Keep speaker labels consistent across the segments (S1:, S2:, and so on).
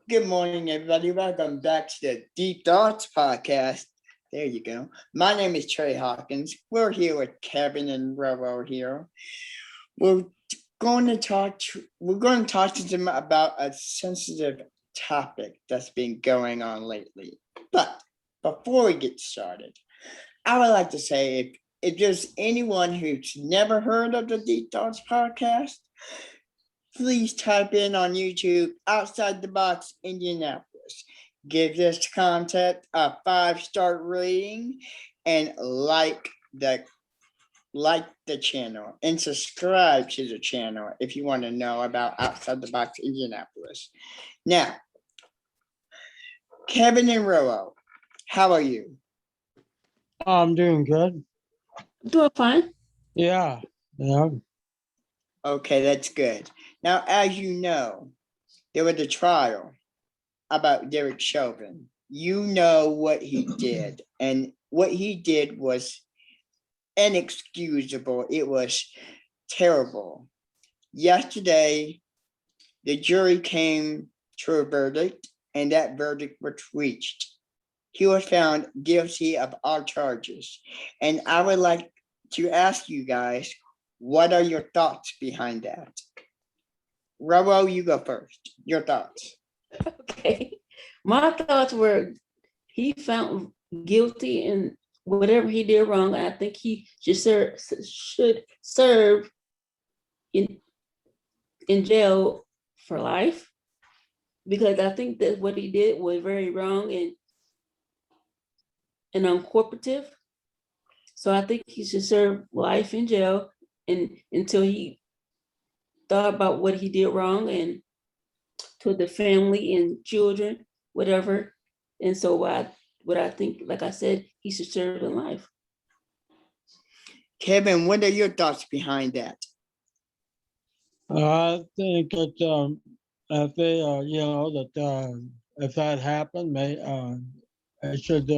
S1: Good morning, everybody. Welcome back to the Deep Thoughts podcast. There you go. My name is Trey Hawkins. We're here with Kevin and RoRo here. We're going to talk. We're going to talk to them about a sensitive topic that's been going on lately. But before we get started, I would like to say if there's anyone who's never heard of the Deep Thoughts podcast, please type in on YouTube Outside the Box Indianapolis. Give this content a 5-star rating and like the channel and subscribe to the channel if you want to know about Outside the Box Indianapolis. Now, Kevin and RoRo, how are you?
S2: I'm doing good.
S3: Doing fine.
S2: Yeah.
S1: Okay, that's good. Now, as you know, there was a trial about Derek Chauvin. You know what he did, and what he did was inexcusable. It was terrible. Yesterday, the jury came to a verdict, and that verdict was reached. He was found guilty of all charges. And I would like to ask you guys, what are your thoughts behind that? RoRo, you go first. Your thoughts.
S3: Okay. My thoughts were he found guilty in whatever he did wrong. I think he should serve in jail for life, because I think that what he did was very wrong and uncooperative. So I think he should serve life in jail and until he thought about what he did wrong and to the family and children, whatever. And so what I think, like I said, he should serve in life.
S1: Kevin, what are your thoughts behind that?
S2: I think that if they, if that happened, it should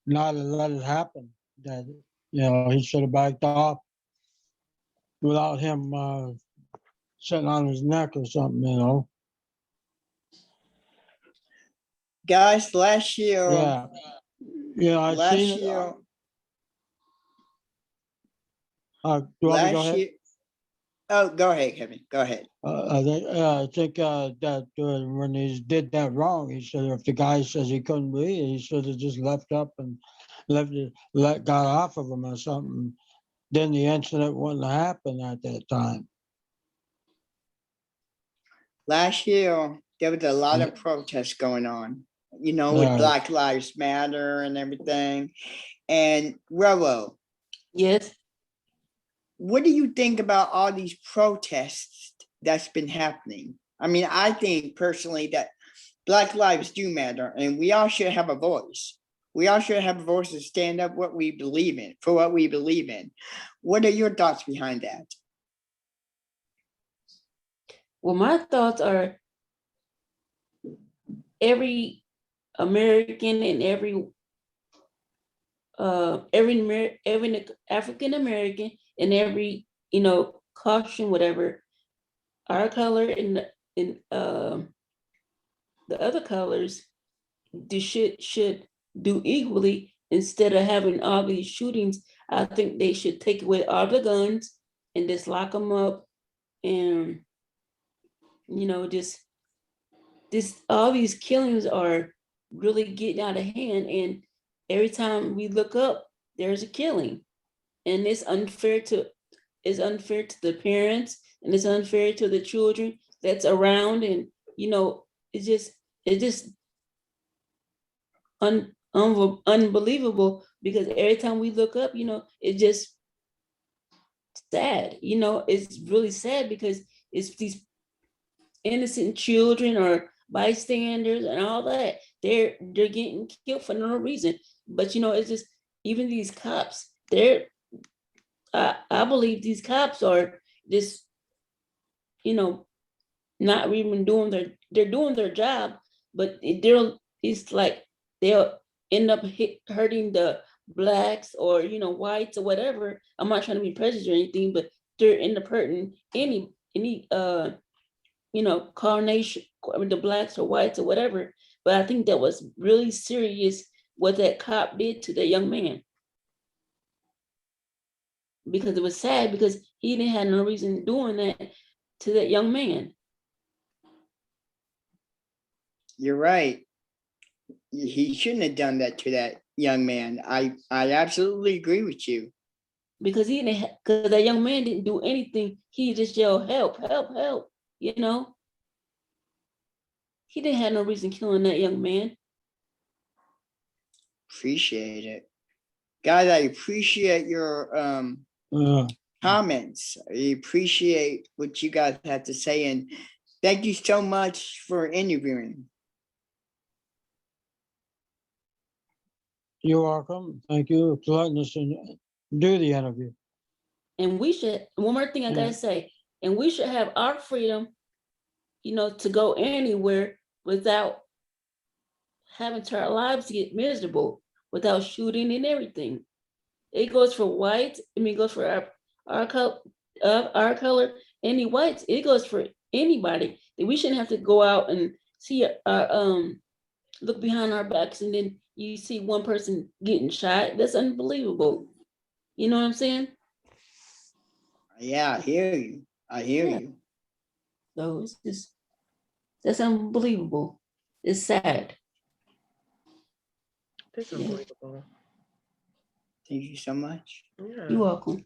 S2: not have let it happen. That he should have backed off without him sitting on his neck or something.
S1: Guys, last year.
S2: Yeah. I
S1: last
S2: seen
S1: year.
S2: Do you want me to go ahead?
S1: Oh, go ahead, Kevin. Go ahead.
S2: I think that when he did that wrong, he should have. If the guy says he couldn't breathe, he should have just left up and got off of him or something. Then the incident wouldn't have happened at that time.
S1: Last year, there was a lot of protests going on, with Black Lives Matter and everything. And RoRo.
S3: Yes.
S1: What do you think about all these protests that's been happening? I mean, I think personally that Black lives do matter, and we all should have a voice. We all should have a voice to stand up for what we believe in. What are your thoughts behind that?
S3: Well, my thoughts are every American and every African American and every caution, whatever, our color and the other colors should do equally. Instead of having all these shootings, I think they should take away all the guns and just lock them up, and just all these killings are really getting out of hand, and every time we look up, there's a killing, and it's unfair to the parents, and it's unfair to the children that's around, and it's just unbelievable, because every time we look up, it's just sad. It's really sad because it's these innocent children or bystanders and all that. They're getting killed for no reason. But it's just, even these cops, I believe these cops are just not even they're doing their job, but it's like they'll end up hurting the Blacks or whites or whatever. I'm not trying to be prejudiced or anything, but they're end up hurting any carnation, the blacks or whites or whatever. But I think that was really serious what that cop did to that young man. Because it was sad because he didn't have no reason doing that to that young man.
S1: You're right. He shouldn't have done that to that young man. I absolutely agree with you.
S3: Because because that young man didn't do anything. He just yelled, help, help, help, He didn't have no reason killing that young man.
S1: Appreciate it. Guys, I appreciate your comments. I appreciate what you guys have to say, and thank you so much for interviewing.
S2: You're welcome. Thank you for letting us do the interview.
S3: And we should, one more thing I gotta say, and we should have our freedom, to go anywhere without having to our lives get miserable, without shooting and everything. It goes for whites. It goes for our color, any whites. It goes for anybody. We shouldn't have to go out and see look behind our backs and then you see one person getting shot. That's unbelievable. You know what I'm saying?
S1: Yeah, I hear you. I hear you.
S3: So that's unbelievable. It's sad.
S4: That's unbelievable.
S1: Thank you so much.
S4: Yeah.
S3: You're welcome.